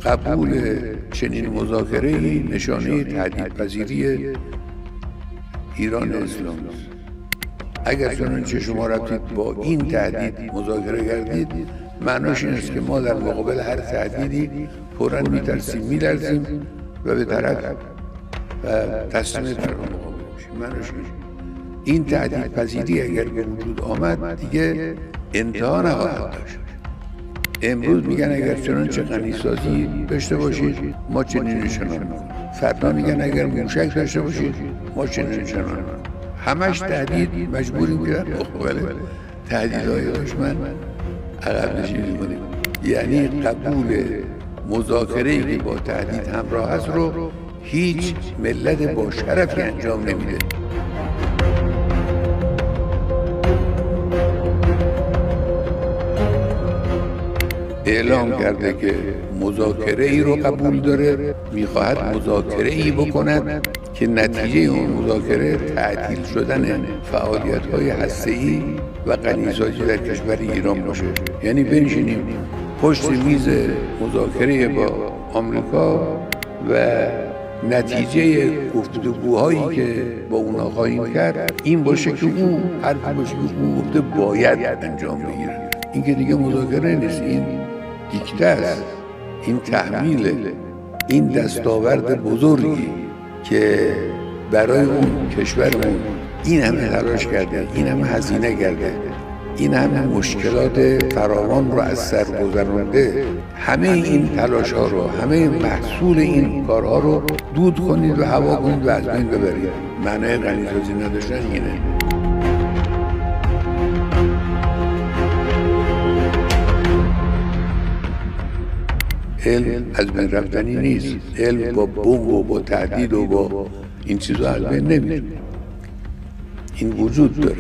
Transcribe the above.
قبول چنین مذاکره‌ای نشانه تهدیدپذیری ایران اسلامی است. اگر چنانچه شما رفتید با این تهدید مذاکره کردید، معناش این است که ما در مقابل هر تهدیدی فوراً میترسیم، میلرزیم و به طرف و تسلیم طرف مقابل میشیم. معناش این تهدیدپذیری اگر به وجود آمد دیگه انتها نخواهد داشت. امروز میگن اگر چنانچه غنیسازی داشته باشید ما چنین چنان میکنیم، فردا میگن اگر موشک داشته باشید ما چنین چنان میکنیم. همش تهدید، مجبوریم که در مقابل تهدیدهای دشمن عقب نشینی کنیم. یعنی قبول مذاکره‌ای که با تهدید همراه است رو هیچ ملت با شرفی انجام نمیده. اعلام کرده که مذاکره ای رو قبول داره، میخواهد مذاکره ای بکند که نتیجه اون مذاکره تعطیل شدن فعالیت های هسته‌ای و غنیسازی در کشور ایران باشه. یعنی بنشینیم پشت میز مذاکره با آمریکا و نتیجه گفتگوهایی که با اونا خواهیم کرد این باشه که او حرفی باشه که او گفته باید انجام بگیره. این که دیگه مذاکره نیست، این دیکته است، این تحمیل، این دستاورد بزرگی که برای اون کشورمون این همه تلاش کرده، این همه هزینه کرده، این همه مشکلات فراوان رو از سر گذرانده، همه این تلاش ها رو، همه محصول این کارها رو دود کنید و هوا کنید و از بین ببرید. معنای غنیسازی نداشتن اینه. علم از بین رفتنی نیست. علم با بمب و با تهدید و با این چیزا از بین نمیره. این وجود داره.